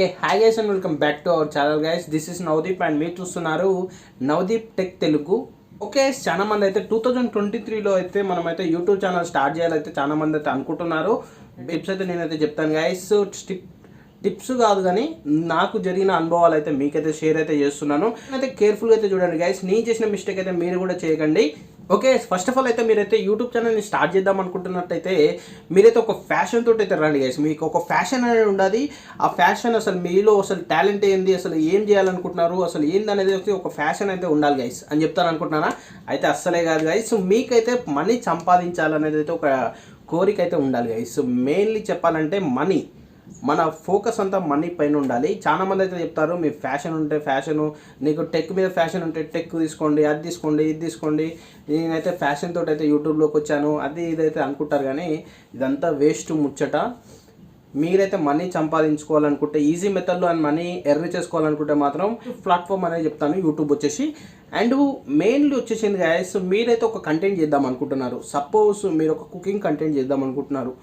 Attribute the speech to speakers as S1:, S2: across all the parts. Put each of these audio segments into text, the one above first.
S1: Okay hi guys and welcome back to our channel guys. This is Navdeep and మీరు చూస్తున్నారు Navdeep tech Telugu. Okay, చాలా మంది అయితే 2023లో అయితే మనమైతే యూట్యూబ్ ఛానల్ స్టార్ట్ చేయాలైతే చాలా మంది అయితే అనుకుంటున్నారు. టిప్స్ అయితే నేనైతే చెప్తాను గైస్. టిప్స్ కాదు కానీ నాకు జరిగిన అనుభవాలు అయితే మీకైతే షేర్ అయితే చేస్తున్నాను. అయితే కేర్ఫుల్గా అయితే చూడండి గైస్. నేను చేసిన మిస్టేక్ అయితే మీరు కూడా చేయకండి. ఓకే, ఫస్ట్ ఆఫ్ ఆల్ అయితే మీరైతే యూట్యూబ్ ఛానల్ని స్టార్ట్ చేద్దాం అనుకుంటున్నట్టయితే మీరైతే ఒక ఫ్యాషన్ తోటి అయితే రండి గైస్. మీకు ఒక ఫ్యాషన్ అనేది ఉండాలి. ఆ ఫ్యాషన్ అసలు మీలో అసలు టాలెంట్ ఏంది, అసలు ఏం చేయాలనుకుంటున్నారు, అసలు ఏంది అనేది ఒక ఫ్యాషన్ అయితే ఉండాలి గైస్ అని చెప్తాను అనుకుంటున్నారా? అయితే అస్సలే కాదు గైస్. మీకైతే మనీ సంపాదించాలనేది అయితే ఒక కోరిక అయితే ఉండాలి గైస్. మెయిన్లీ చెప్పాలంటే మనీ, మన ఫోకస్ అంతా మనీ పైన ఉండాలి. చాలా మంది అయితే చెప్తారు మీ ఫ్యాషన్ ఉంటే ఫ్యాషను, నీకు టెక్ మీద ఫ్యాషన్ ఉంటే టెక్ తీసుకోండి, అది తీసుకోండి, ఇది తీసుకోండి, నేనైతే ఫ్యాషన్ తోటి అయితే యూట్యూబ్లోకి వచ్చాను, అది ఇదైతే అనుకుంటారు. కానీ ఇదంతా వేస్ట్ ముచ్చట. మీరైతే మనీ సంపాదించుకోవాలనుకుంటే, ఈజీ మెథడ్లో అండ్ మనీ ఎర్న్ చేసుకోవాలనుకుంటే మాత్రం ప్లాట్ఫామ్ అనేది చెప్తాను, యూట్యూబ్ వచ్చేసి. అండ్ మెయిన్లీ వచ్చేసింది గాయస్, మీరైతే ఒక కంటెంట్ చేద్దాం అనుకుంటున్నారు. సపోజ్ మీరు ఒక కుకింగ్ కంటెంట్ చేద్దాం అనుకుంటున్నారు.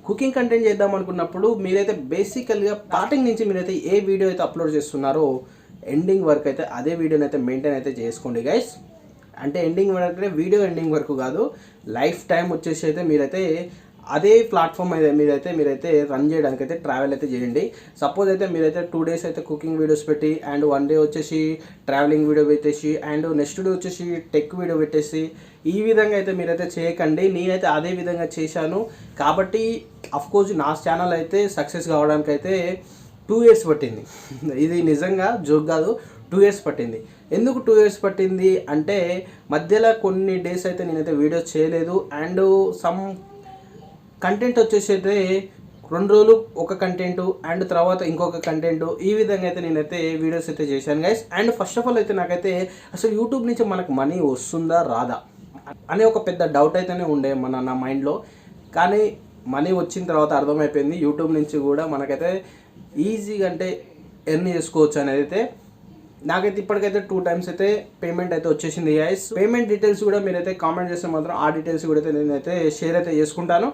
S1: కుకింగ్ కంటెంట్ చేద్దాం అనుకున్నప్పుడు మీరైతే బేసికల్గా స్టార్టింగ్ నుంచి మీరైతే ఏ వీడియో అయితే అప్లోడ్ చేస్తున్నారో ఎండింగ్ వరకు అయితే అదే వీడియోని అయితే మెయింటైన్ అయితే చేసుకోండి గైస్. అంటే ఎండింగ్ వరకు అంటే వీడియో ఎండింగ్ వరకు కాదు, లైఫ్ టైం వచ్చేసి అయితే మీరైతే అదే ప్లాట్ఫామ్ అయితే మీరైతే రన్ చేయడానికి అయితే ట్రావెల్ అయితే చేయండి. సపోజ్ అయితే మీరైతే 2 days అయితే కుకింగ్ వీడియోస్ పెట్టి, అండ్ 1 day వచ్చేసి ట్రావెలింగ్ వీడియో పెట్టేసి, అండ్ నెక్స్ట్ డే వచ్చేసి టెక్ వీడియో పెట్టేసి, ఈ విధంగా అయితే మీరైతే చేయకండి. నేనైతే అదే విధంగా చేశాను కాబట్టి అఫ్కోర్స్ నా ఛానల్ అయితే సక్సెస్ కావడానికి అయితే 2 years పట్టింది. ఇది నిజంగా జోక్ కాదు, 2 years పట్టింది. ఎందుకు 2 years పట్టింది అంటే, మధ్యలో కొన్ని డేస్ అయితే నేనైతే వీడియోస్ చేయలేదు. అండ్ సమ్ కంటెంట్ వచ్చేసి అయితే 2 రోజులు ఒక కంటెంట్, అండ్ తర్వాత ఇంకొక కంటెంట్, ఈ విధంగా అయితే నేనైతే వీడియోస్ అయితే చేశాను guys. And first of all అయితే నాకైతే అసలు యూట్యూబ్ నుంచి మనకు మనీ వస్తుందా రాదా అనే ఒక పెద్ద డౌట్ అయితేనే ఉండే నా మైండ్లో. కానీ మనీ వచ్చిన తర్వాత అర్థమైపోయింది, యూట్యూబ్ నుంచి కూడా మనకైతే ఈజీగా అంటే ఎర్న్ చేసుకోవచ్చు అనేది అయితే. నాకైతే ఇప్పటికైతే 2 times అయితే పేమెంట్ అయితే వచ్చేసింది గైస్. పేమెంట్ డీటెయిల్స్ కూడా మీరైతే కామెంట్ చేస్తే మాత్రం ఆ డీటెయిల్స్ కూడా అయితే నేనైతే షేర్ అయితే చేసుకుంటాను.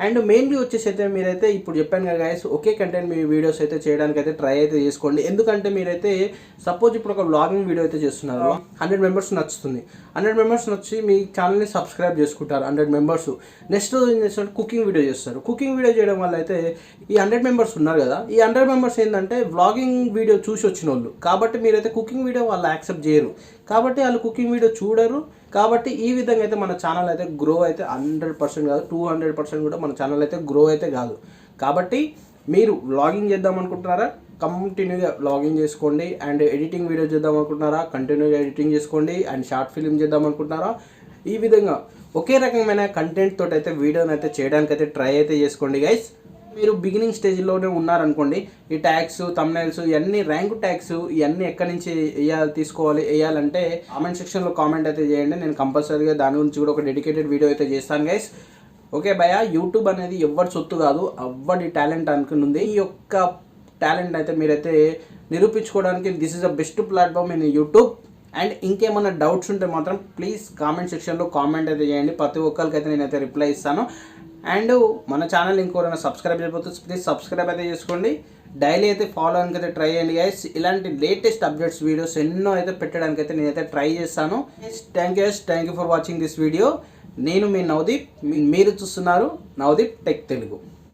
S1: అండ్ మెయిన్లీ వచ్చేసి అయితే మీరైతే ఇప్పుడు చెప్పాను కదా గైస్, ఒకే కంటెంట్ మీ వీడియోస్ అయితే చేయడానికి అయితే ట్రై అయితే చేసుకోండి. ఎందుకంటే మీరైతే సపోజ్ ఇప్పుడు ఒక వ్లాగింగ్ వీడియో అయితే చేస్తున్నారు, 100 members నచ్చుతుంది. 100 members నచ్చి మీ ఛానల్ని సబ్స్క్రైబ్ చేసుకుంటారు 100 members. నెక్స్ట్ రోజు ఏం చేస్తారు, కుకింగ్ వీడియో చేస్తారు. కుకింగ్ వీడియో చేయడం వల్ల అయితే ఈ 100 members ఉన్నారు కదా, ఈ 100 members ఏంటంటే వ్లాగింగ్ వీడియో చూసి వచ్చిన వాళ్ళు. కాబట్టి మీరైతే కుకింగ్ వీడియో వాళ్ళు యాక్సెప్ట్ చేయరు, కాబట్టి వాళ్ళు కుకింగ్ వీడియో చూడరు. కాబట్టి ఈ విధంగా అయితే మన ఛానల్ అయితే గ్రో అయితే 100% కాదు, 200% కూడా మన ఛానల్ అయితే గ్రో అయితే కాదు. కాబట్టి మీరు వ్లాగింగ్ చేద్దాం అనుకుంటున్నారా, కంటిన్యూగా వ్లాగింగ్ చేసుకోండి. అండ్ ఎడిటింగ్ వీడియో చేద్దాం అనుకుంటున్నారా, కంటిన్యూగా ఎడిటింగ్ చేసుకోండి. అండ్ షార్ట్ ఫిల్మ్ చేద్దాం అనుకుంటున్నారా, ఈ విధంగా ఒకే రకమైన కంటెంట్ తోటి అయితే వీడియోని అయితే చేయడానికి అయితే ట్రై అయితే చేసుకోండి గైస్. మీరు బిగినింగ్ స్టేజ్లోనే ఉన్నారనుకోండి, ఈ ట్యాగ్స్, థంబ్నెయిల్స్, ఇవన్నీ ర్యాంక్ ట్యాగ్స్ ఇవన్నీ ఎక్కడి నుంచి వేయాలంటే కామెంట్ సెక్షన్లో కామెంట్ అయితే చేయండి. నేను కంపల్సరీగా దాని గురించి కూడా ఒక డెడికేటెడ్ వీడియో అయితే చేస్తాను గైస్. ఓకే భయ, యూట్యూబ్ అనేది ఎవరి సొత్తు కాదు, ఎవరి టాలెంట్ అనుకున్నది. ఈ యొక్క టాలెంట్ అయితే మీరైతే నిరూపించుకోవడానికి this is the best platform in YouTube. And ఇంకేమైనా డౌట్స్ ఉంటే మాత్రం ప్లీజ్ కామెంట్ సెక్షన్లో కామెంట్ అయితే చేయండి. ప్రతి ఒక్కరికైతే నేనైతే రిప్లై ఇస్తాను. అండ్ మన ఛానల్ ఇంకోరైనా సబ్స్క్రైబ్ చేయకపోతే ప్లీజ్ సబ్స్క్రైబ్ అయితే చేసుకోండి. డైలీ అయితే ఫాలో అవడానికి అయితే ట్రై చేయండి గైస్. ఇలాంటి లేటెస్ట్ అప్డేట్స్ వీడియోస్ ఎన్నో అయితే పెట్టడానికి అయితే నేనైతే ట్రై చేస్తాను. Thank you for watching this video. నేను మీ నవదీప్, మీరు చూస్తున్నారు నవదీప్ టెక్ తెలుగు.